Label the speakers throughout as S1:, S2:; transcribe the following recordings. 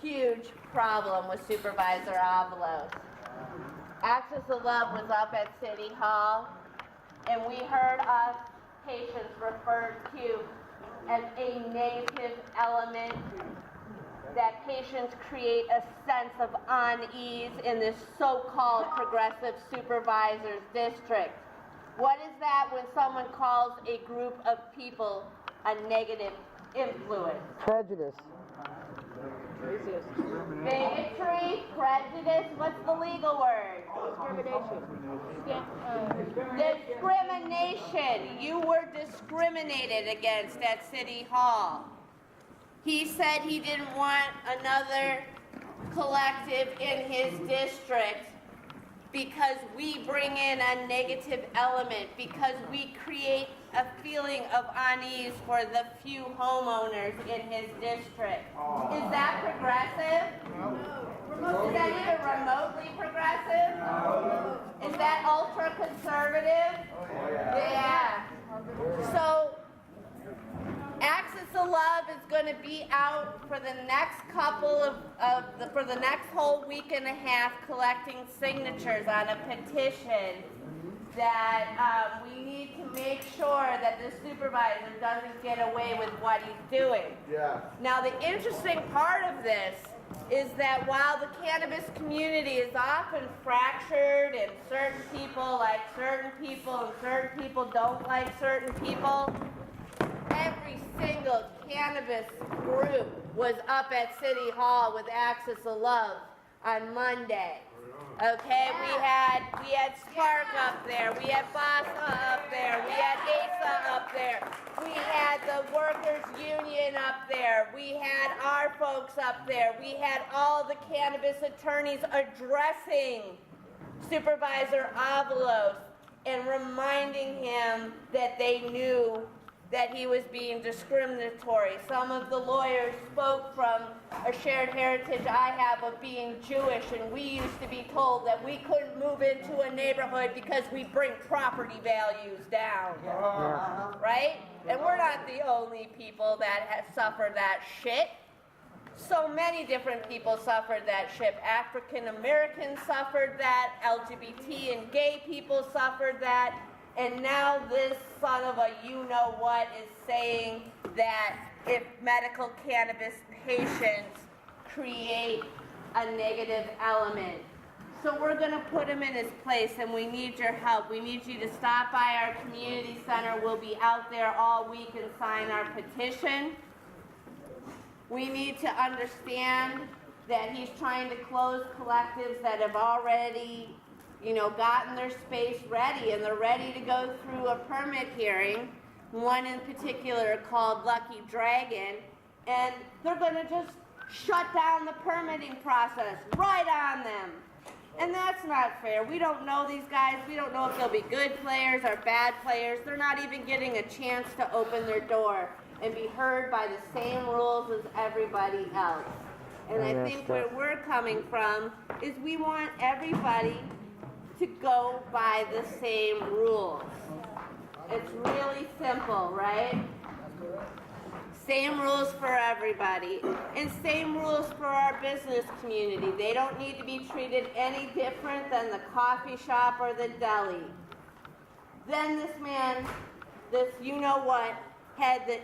S1: huge problem with Supervisor Avalos. Axis of Love was up at City Hall, and we heard us patients referred to as a negative element, that patients create a sense of unease in this so-called progressive supervisor's district. What is that when someone calls a group of people a negative influence?
S2: Prejudice.
S1: Bigotry, prejudice, what's the legal word? Discrimination. You were discriminated against at City Hall. He said he didn't want another collective in his district because we bring in a negative element, because we create a feeling of unease for the few homeowners in his district. Is that progressive? No. Is that even remotely progressive? No. Is that ultra-conservative? Oh, yeah. So, Axis of Love is going to be out for the next for the next whole week and a half collecting signatures on a petition that we need to make sure that the supervisor doesn't get away with what he's doing. Yeah. Now the interesting part of this is that while the cannabis community is often fractured and certain people like certain people and certain people don't like certain people, every single cannabis group was up at City Hall with Axis of Love on Monday. Okay, we had Spark up there, we had BASA up there, we had ASA up there, we had the workers union up there, we had our folks up there, we had all the cannabis attorneys addressing Supervisor Avalos and reminding him that they knew that he was being discriminatory. Some of the lawyers spoke from a shared heritage I have of being Jewish, and we used to be told that we couldn't move into a neighborhood because we bring property values down, right? And we're not the only people that have suffered that shit. So many different people suffered that shit. African Americans suffered that, LGBT and gay people suffered that, and now this son of a you-know-what is saying that if medical cannabis patients create a negative element. So we're going to put him in his place, and we need your help. We need you to stop by our community center. We'll be out there all week and sign our petition. We need to understand that he's trying to close collectives that have already gotten their space ready, and they're ready to go through a permit hearing, one in particular called Lucky Dragon, and they're going to just shut down the permitting process right on them. And that's not fair. We don't know these guys. We don't know if they'll be good players or bad players. They're not even getting a chance to open their door and be heard by the same rules as everybody else. And I think where we're coming from is we want everybody to go by the same rules. It's really simple, right? Same rules for everybody, and same rules for our business community. They don't need to be treated any different than the coffee shop or the deli. Then this man, this you-know-what, had the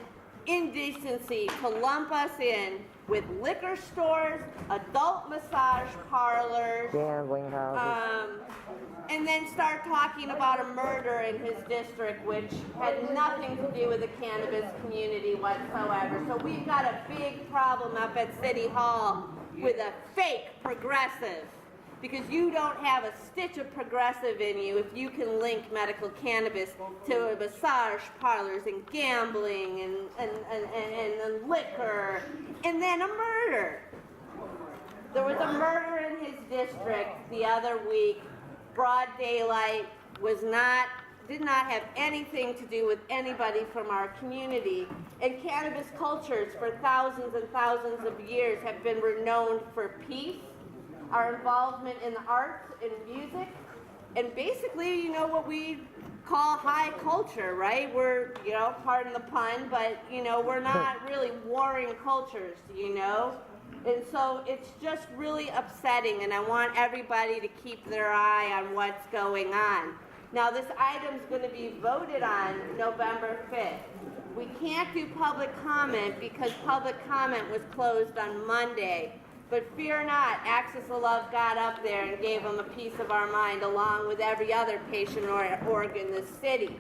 S1: indecency to lump us in with liquor stores, adult massage parlors,
S2: gambling houses,
S1: and then start talking about a murder in his district, which had nothing to do with the cannabis community whatsoever. So we've got a big problem up at City Hall with a fake progressive, because you don't have a stitch of progressive in you if you can link medical cannabis to massage parlors and gambling and liquor, and then a murder. There was a murder in his district the other week. Broad daylight, did not have anything to do with anybody from our community. And cannabis cultures for thousands and thousands of years have been renowned for peace, our involvement in the arts and music, and basically, what we call high culture, right? We're, pardon the pun, but, we're not really warring cultures, And so it's just really upsetting, and I want everybody to keep their eye on what's going on. Now, this item's going to be voted on November 5th. We can't do public comment because public comment was closed on Monday. But fear not, Axis of Love got up there and gave them a piece of our mind along with every other patient or org in the city.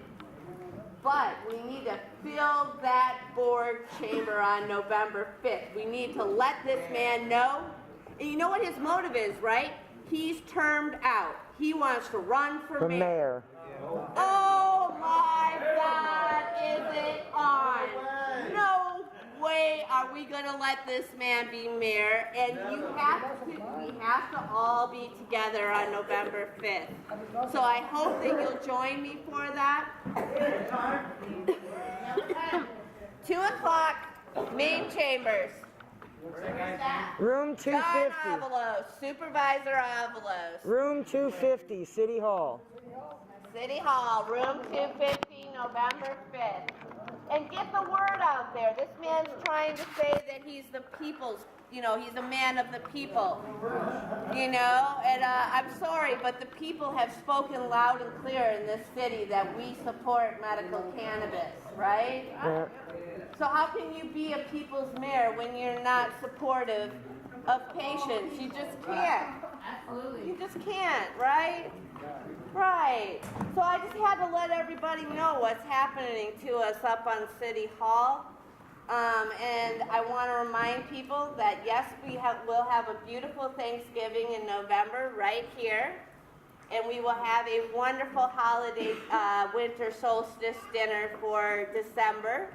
S1: But we need to fill that board chamber on November 5th. We need to let this man know. And you know what his motive is, right? He's termed out. He wants to run for mayor. Oh my God, is it on? No way are we going to let this man be mayor. And we have to all be together on November 5th. So I hope that you'll join me for that. 2 o'clock, main chambers.
S2: Room 250.
S1: John Avalos, Supervisor Avalos.
S2: Room 250, City Hall.
S1: City Hall, room 250, November 5th. And get the word out there. This man's trying to say that he's the people's, he's a man of the people. And I'm sorry, but the people have spoken loud and clear in this city that we support medical cannabis, right?
S2: Yeah.
S1: So how can you be a people's mayor when you're not supportive of patients? You just can't. Absolutely. You just can't, right? Right. So I just had to let everybody know what's happening to us up on City Hall. And I want to remind people that, yes, we'll have a beautiful Thanksgiving in November right here. And we will have a wonderful holiday winter solstice dinner for December.